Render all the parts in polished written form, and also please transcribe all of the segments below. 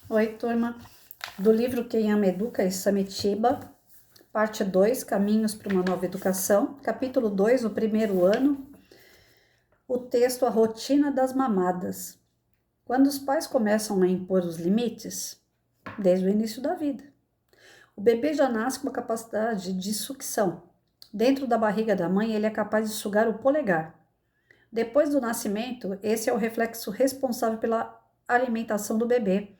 Oi, turma. Do livro Quem Ama Educa, Samitiba, parte 2, Caminhos para uma Nova Educação, capítulo 2, o primeiro ano, o texto A Rotina das Mamadas. Quando os pais começam a impor os limites, desde o início da vida, o bebê já nasce com uma capacidade de sucção. Dentro da barriga da mãe, ele é capaz de sugar o polegar. Depois do nascimento, esse é o reflexo responsável pela alimentação do bebê.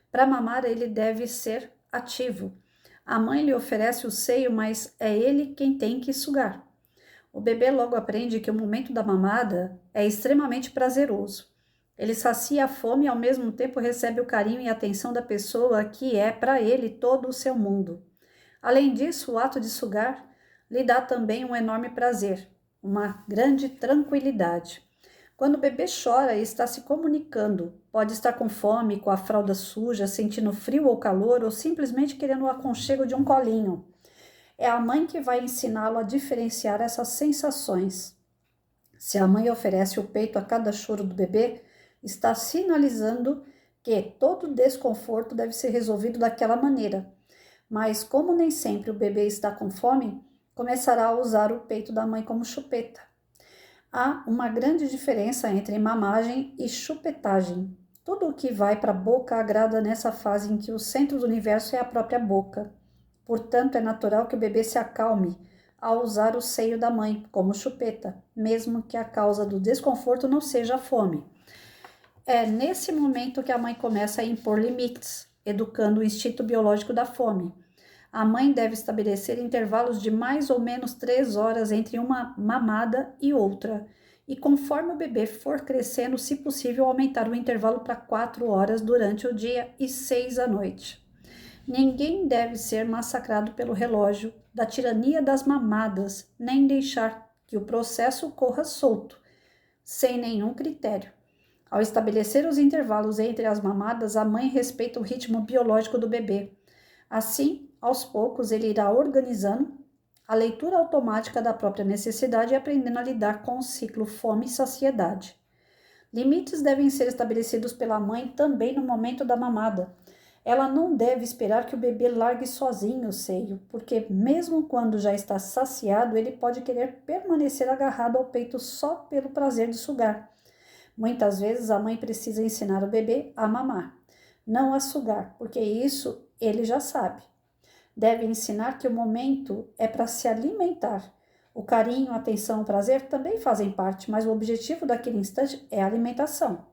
Para mamar, ele deve ser ativo. A mãe lhe oferece o seio, mas é ele quem tem que sugar. O bebê logo aprende que o momento da mamada é extremamente prazeroso. Ele sacia a fome e ao mesmo tempo recebe o carinho e atenção da pessoa que é para ele todo o seu mundo. Além disso, o ato de sugar lhe dá também um enorme prazer, uma grande tranquilidade. Quando o bebê chora e está se comunicando, pode estar com fome, com a fralda suja, sentindo frio ou calor, ou simplesmente querendo o aconchego de um colinho. É a mãe que vai ensiná-lo a diferenciar essas sensações. Se a mãe oferece o peito a cada choro do bebê, está sinalizando que todo desconforto deve ser resolvido daquela maneira. Mas, como nem sempre o bebê está com fome, começará a usar o peito da mãe como chupeta. Há uma grande diferença entre mamagem e chupetagem. Tudo o que vai para a boca agrada nessa fase em que o centro do universo é a própria boca. Portanto, é natural que o bebê se acalme ao usar o seio da mãe como chupeta, mesmo que a causa do desconforto não seja a fome. É nesse momento que a mãe começa a impor limites, educando o instinto biológico da fome. A mãe deve estabelecer intervalos de mais ou menos 3 horas entre uma mamada e outra, e conforme o bebê for crescendo, se possível, aumentar o intervalo para 4 horas durante o dia e 6 à noite. Ninguém deve ser massacrado pelo relógio da tirania das mamadas, nem deixar que o processo corra solto, sem nenhum critério. Ao estabelecer os intervalos entre as mamadas, a mãe respeita o ritmo biológico do bebê. Assim, aos poucos, ele irá organizando a leitura automática da própria necessidade e aprendendo a lidar com o ciclo fome e saciedade. Limites devem ser estabelecidos pela mãe também no momento da mamada. Ela não deve esperar que o bebê largue sozinho o seio, porque mesmo quando já está saciado, ele pode querer permanecer agarrado ao peito só pelo prazer de sugar. Muitas vezes a mãe precisa ensinar o bebê a mamar, não a sugar, porque isso ele já sabe. Deve ensinar que o momento é para se alimentar. O carinho, a atenção, o prazer também fazem parte, mas o objetivo daquele instante é a alimentação.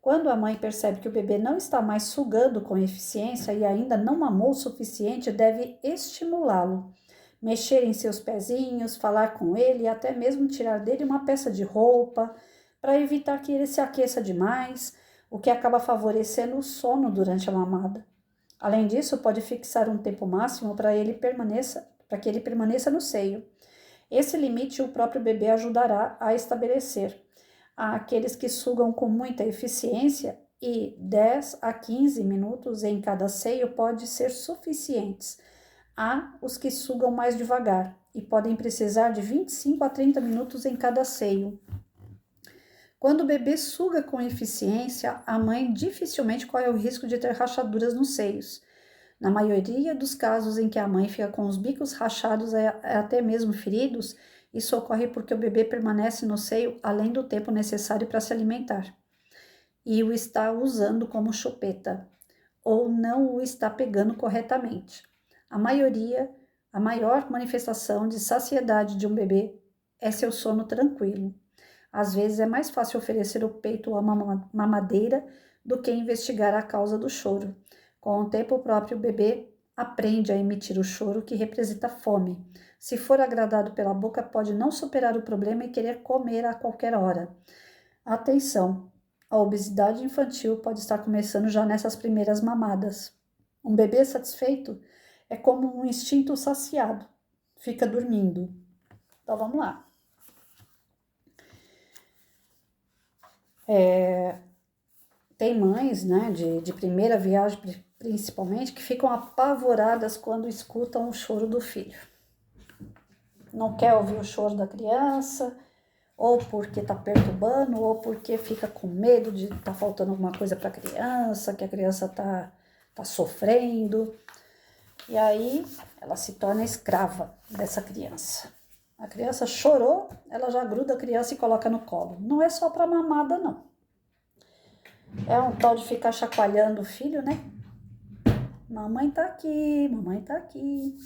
Quando a mãe percebe que o bebê não está mais sugando com eficiência e ainda não mamou o suficiente, deve estimulá-lo. Mexer em seus pezinhos, falar com ele e até mesmo tirar dele uma peça de roupa, para evitar que ele se aqueça demais, o que acaba favorecendo o sono durante a mamada. Além disso, pode fixar um tempo máximo para que ele permaneça no seio. Esse limite o próprio bebê ajudará a estabelecer. Há aqueles que sugam com muita eficiência e 10 a 15 minutos em cada seio pode ser suficientes. Há os que sugam mais devagar e podem precisar de 25 a 30 minutos em cada seio. Quando o bebê suga com eficiência, a mãe dificilmente corre o risco de ter rachaduras nos seios. Na maioria dos casos em que a mãe fica com os bicos rachados e até mesmo feridos, isso ocorre porque o bebê permanece no seio além do tempo necessário para se alimentar e o está usando como chupeta, ou não o está pegando corretamente. A maior manifestação de saciedade de um bebê é seu sono tranquilo. Às vezes é mais fácil oferecer o peito ou a mamadeira do que investigar a causa do choro. Com o tempo, o próprio bebê aprende a emitir o choro que representa fome. Se for agradado pela boca, pode não superar o problema e querer comer a qualquer hora. Atenção! A obesidade infantil pode estar começando já nessas primeiras mamadas. Um bebê satisfeito é como um instinto saciado. Fica dormindo. Então, vamos lá. Tem mães, né, de primeira viagem principalmente, que ficam apavoradas quando escutam o choro do filho. Não quer ouvir o choro da criança, ou porque tá perturbando, ou porque fica com medo de tá faltando alguma coisa para a criança, que a criança tá sofrendo. E aí ela se torna escrava dessa criança. A criança chorou, ela já gruda a criança e coloca no colo. Não é só para mamada, não. É um tal de ficar chacoalhando o filho, né? Mamãe tá aqui, mamãe tá aqui.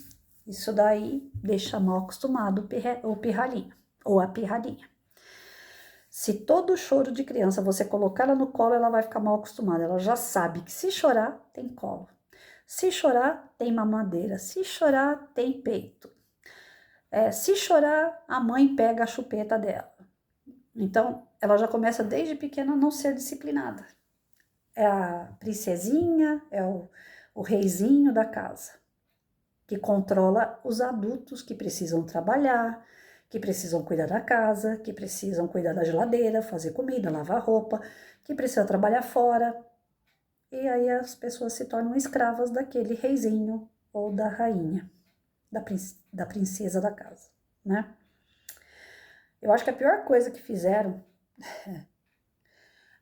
Isso daí deixa mal acostumado o pirralhinho ou a pirralhinha. Se todo choro de criança você colocar ela no colo, ela vai ficar mal acostumada. Ela já sabe que se chorar, tem colo. Se chorar, tem mamadeira. Se chorar, tem peito. Se chorar, a mãe pega a chupeta dela. Então, ela já começa desde pequena a não ser disciplinada. É a princesinha, é o reizinho da casa, que controla os adultos que precisam trabalhar, que precisam cuidar da casa, que precisam cuidar da geladeira, fazer comida, lavar roupa, que precisam trabalhar fora. E aí as pessoas se tornam escravas daquele reizinho ou da rainha, da princesa da casa, né? Eu acho que a pior coisa que fizeram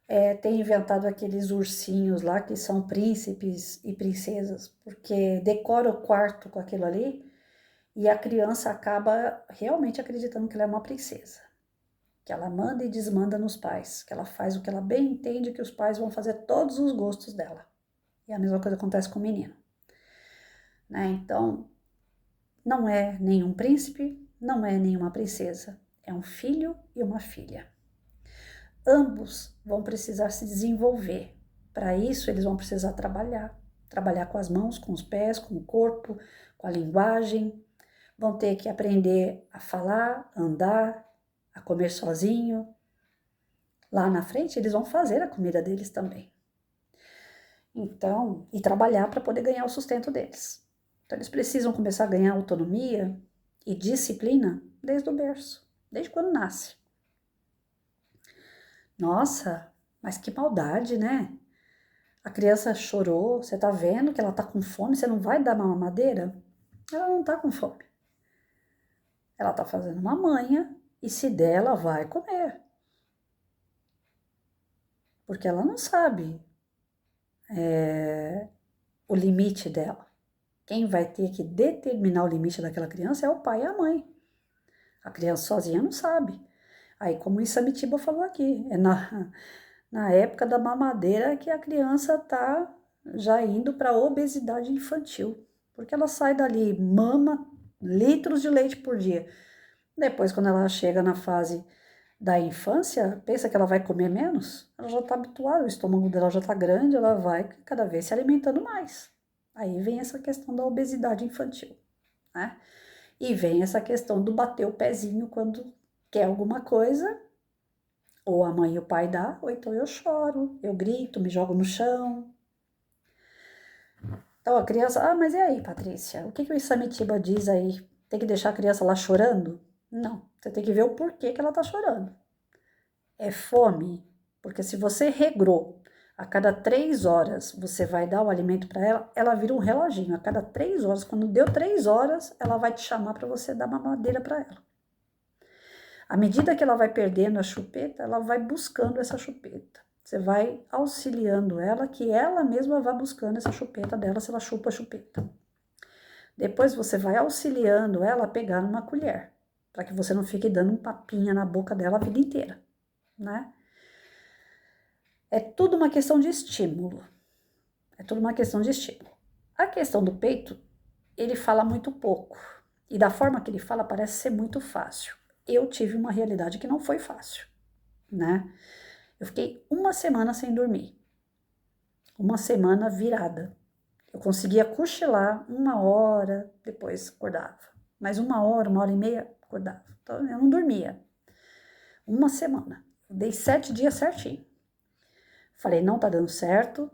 é ter inventado aqueles ursinhos lá que são príncipes e princesas, porque decora o quarto com aquilo ali e a criança acaba realmente acreditando que ela é uma princesa, que ela manda e desmanda nos pais, que ela faz o que ela bem entende, que os pais vão fazer todos os gostos dela. E a mesma coisa acontece com o menino, né? Então, não é nenhum príncipe, não é nenhuma princesa, é um filho e uma filha. Ambos vão precisar se desenvolver. Para isso, eles vão precisar trabalhar com as mãos, com os pés, com o corpo, com a linguagem. Vão ter que aprender a falar, andar, a comer sozinho. Lá na frente, eles vão fazer a comida deles também. Então, e trabalhar para poder ganhar o sustento deles. Então, eles precisam começar a ganhar autonomia e disciplina desde o berço, desde quando nasce. Nossa, mas que maldade, né? A criança chorou, você tá vendo que ela tá com fome, você não vai dar uma mamadeira? Ela não tá com fome. Ela tá fazendo uma manha e se der, ela vai comer. Porque ela não sabe o limite dela. Quem vai ter que determinar o limite daquela criança é o pai e a mãe. A criança sozinha não sabe. Aí, como o Samitiba falou aqui, é na época da mamadeira que a criança tá já indo para a obesidade infantil. Porque ela sai dali, mama litros de leite por dia. Depois, quando ela chega na fase da infância, pensa que ela vai comer menos? Ela já está habituada, o estômago dela já está grande, ela vai cada vez se alimentando mais. Aí vem essa questão da obesidade infantil, né? E vem essa questão do bater o pezinho quando quer alguma coisa, ou a mãe e o pai dá, ou então eu choro, eu grito, me jogo no chão. Então a criança, mas e aí, Patrícia? O que o Isamitiba diz aí? Tem que deixar a criança lá chorando? Não, você tem que ver o porquê que ela tá chorando. É fome, porque se você regrou, a cada 3 horas você vai dar o alimento para ela, ela vira um reloginho. A cada 3 horas, quando deu 3 horas, ela vai te chamar para você dar mamadeira para ela. À medida que ela vai perdendo a chupeta, ela vai buscando essa chupeta. Você vai auxiliando ela, que ela mesma vai buscando essa chupeta dela, se ela chupa a chupeta. Depois você vai auxiliando ela a pegar uma colher, para que você não fique dando um papinha na boca dela a vida inteira, né? É tudo uma questão de estímulo. É tudo uma questão de estímulo. A questão do peito, ele fala muito pouco. E da forma que ele fala, parece ser muito fácil. Eu tive uma realidade que não foi fácil, né? Eu fiquei uma semana sem dormir. Uma semana virada. Eu conseguia cochilar 1 hora, depois acordava. Mais 1 hora e meia, acordava. Então, eu não dormia. Uma semana. Eu dei 7 dias certinho. Falei, não tá dando certo.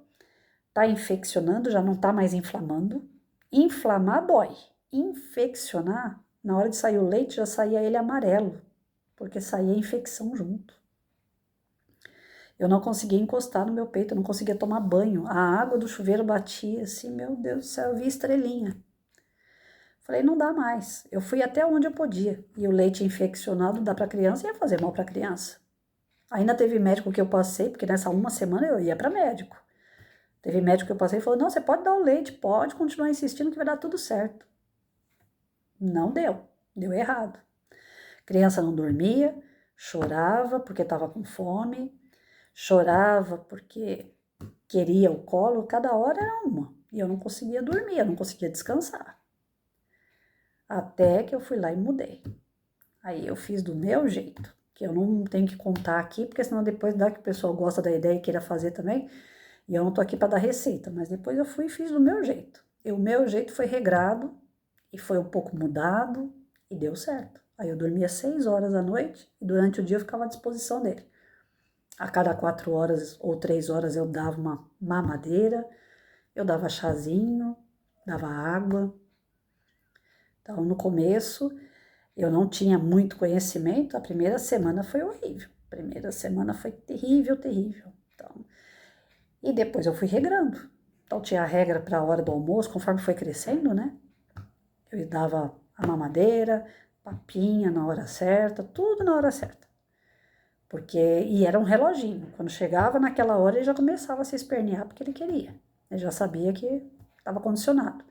Tá infeccionando, já não tá mais inflamando. Inflamar dói. Infeccionar, na hora de sair o leite, já saía ele amarelo. Porque saía infecção junto. Eu não conseguia encostar no meu peito, eu não conseguia tomar banho. A água do chuveiro batia assim, meu Deus do céu, eu via estrelinha. Falei, não dá mais. Eu fui até onde eu podia. E o leite infeccionado dá para criança e ia fazer mal para criança. Ainda teve médico que eu passei, porque nessa uma semana eu ia para médico. Teve médico que eu passei e falou, não, você pode dar o leite, pode continuar insistindo que vai dar tudo certo. Não deu, deu errado. Criança não dormia, chorava porque estava com fome, chorava porque queria o colo, cada hora era uma. E eu não conseguia dormir, eu não conseguia descansar. Até que eu fui lá e mudei. Aí eu fiz do meu jeito, que eu não tenho que contar aqui, porque senão depois dá que o pessoal gosta da ideia e queira fazer também. E eu não tô aqui para dar receita, mas depois eu fui e fiz do meu jeito. E o meu jeito foi regrado e foi um pouco mudado e deu certo. Aí eu dormia 6 horas à noite e durante o dia eu ficava à disposição dele. A cada 4 horas ou 3 horas eu dava uma mamadeira, eu dava chazinho, dava água. Então no começo eu não tinha muito conhecimento, a primeira semana foi horrível. A primeira semana foi terrível, terrível. Então, e depois eu fui regrando. Então tinha a regra para a hora do almoço, conforme foi crescendo, né? Eu dava a mamadeira, papinha na hora certa, tudo na hora certa. E era um reloginho. Quando chegava naquela hora, ele já começava a se espernear porque ele queria. Ele já sabia que estava condicionado.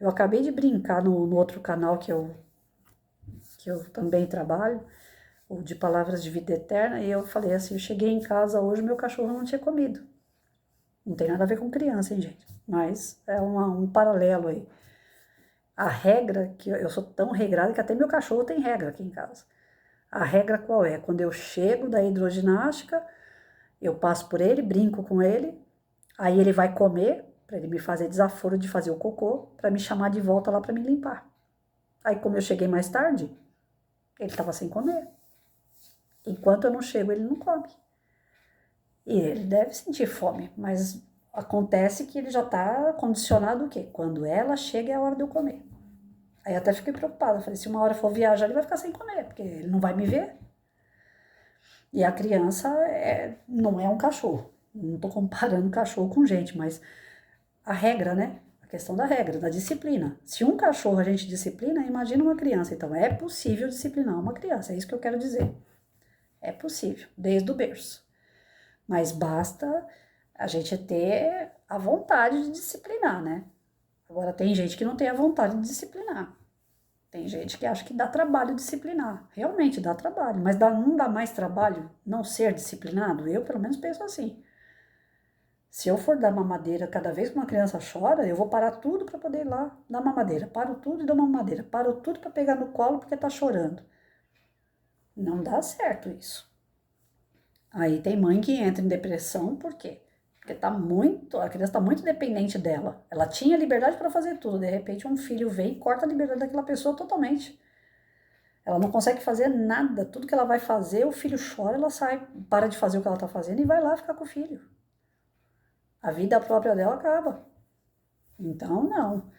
Eu acabei de brincar no outro canal que eu também trabalho, o de Palavras de Vida Eterna, e eu falei assim, eu cheguei em casa hoje, meu cachorro não tinha comido. Não tem nada a ver com criança, hein, gente? Mas é um paralelo aí. A regra, que eu sou tão regrada que até meu cachorro tem regra aqui em casa. A regra qual é? Quando eu chego da hidroginástica, eu passo por ele, brinco com ele, aí ele vai comer, para ele me fazer desaforo de fazer o cocô, para me chamar de volta lá para me limpar. Aí como eu cheguei mais tarde, ele estava sem comer. Enquanto eu não chego, ele não come. E ele deve sentir fome, mas acontece que ele já está condicionado o quê? Quando ela chega é a hora de eu comer. Aí até fiquei preocupada, falei, se uma hora for viajar, ele vai ficar sem comer, porque ele não vai me ver. E a criança não é um cachorro. Não estou comparando cachorro com gente, mas a regra, né? A questão da regra, da disciplina. Se um cachorro a gente disciplina, imagina uma criança. Então, é possível disciplinar uma criança, é isso que eu quero dizer. É possível, desde o berço. Mas basta a gente ter a vontade de disciplinar, né? Agora, tem gente que não tem a vontade de disciplinar. Tem gente que acha que dá trabalho disciplinar. Realmente dá trabalho, mas não dá mais trabalho não ser disciplinado? Eu, pelo menos, penso assim. Se eu for dar mamadeira cada vez que uma criança chora, eu vou parar tudo para poder ir lá dar mamadeira. Paro tudo e dou mamadeira. Paro tudo para pegar no colo porque tá chorando. Não dá certo isso. Aí tem mãe que entra em depressão, por quê? Porque a criança tá muito dependente dela. Ela tinha liberdade para fazer tudo, de repente um filho vem e corta a liberdade daquela pessoa totalmente. Ela não consegue fazer nada, tudo que ela vai fazer, o filho chora, ela sai, para de fazer o que ela tá fazendo e vai lá ficar com o filho. A vida própria dela acaba. Então, não.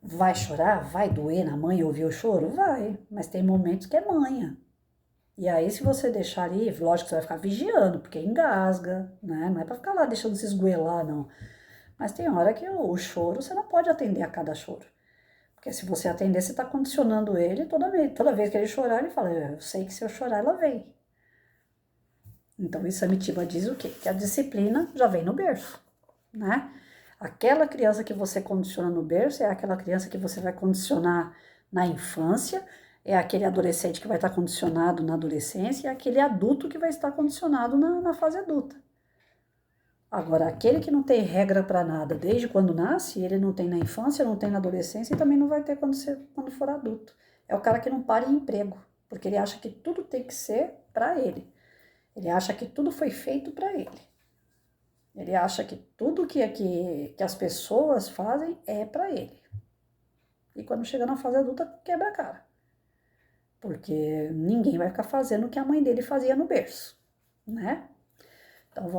Vai chorar? Vai doer na mãe ouvir o choro? Vai, mas tem momentos que é manha. E aí, se você deixar ali, lógico que você vai ficar vigiando, porque engasga, né? Não é pra ficar lá deixando se esgoelar, não. Mas tem hora que o choro, você não pode atender a cada choro. Porque se você atender, você tá condicionando ele, toda vez que ele chorar, ele fala, eu sei que se eu chorar, ela vem. Então, isso Samitiba diz o quê? Que a disciplina já vem no berço, né? Aquela criança que você condiciona no berço é aquela criança que você vai condicionar na infância, é aquele adolescente que vai estar condicionado na adolescência e é aquele adulto que vai estar condicionado na fase adulta. Agora, aquele que não tem regra para nada desde quando nasce, ele não tem na infância, não tem na adolescência e também não vai ter quando for adulto. É o cara que não para em emprego, porque ele acha que tudo tem que ser para ele. Ele acha que tudo foi feito para ele. Ele acha que tudo que as pessoas fazem é para ele. E quando chega na fase adulta, quebra a cara. Porque ninguém vai ficar fazendo o que a mãe dele fazia no berço, né? Então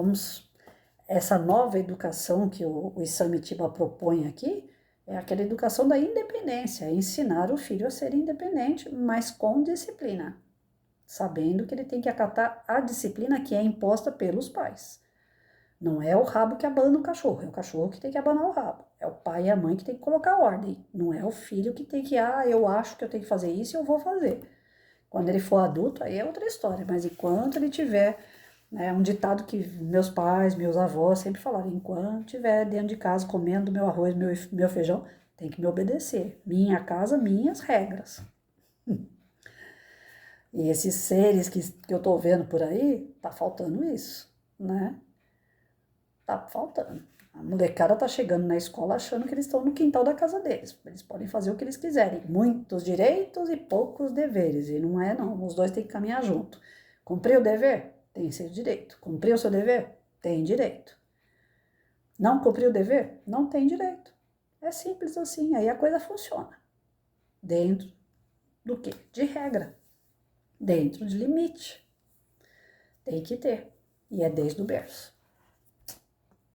essa nova educação que o Isamitiba propõe aqui é aquela educação da independência, é ensinar o filho a ser independente, mas com disciplina, sabendo que ele tem que acatar a disciplina que é imposta pelos pais. Não é o rabo que abana o cachorro, é o cachorro que tem que abanar o rabo. É o pai e a mãe que tem que colocar ordem. Não é o filho que tem que, eu acho que eu tenho que fazer isso e eu vou fazer. Quando ele for adulto, aí é outra história. Mas enquanto ele tiver, né, um ditado que meus pais, meus avós sempre falaram, enquanto estiver dentro de casa comendo meu arroz, meu feijão, tem que me obedecer. Minha casa, minhas regras. E esses seres que eu tô vendo por aí, tá faltando isso, né? Tá faltando. A molecada tá chegando na escola achando que eles estão no quintal da casa deles. Eles podem fazer o que eles quiserem. Muitos direitos e poucos deveres. E não é, não. Os dois têm que caminhar junto. Cumpriu o dever? Tem seu direito. Cumpriu o seu dever? Tem direito. Não cumpriu o dever? Não tem direito. É simples assim. Aí a coisa funciona. Dentro do quê? De regra. Dentro de limite. Tem que ter. E é desde o berço.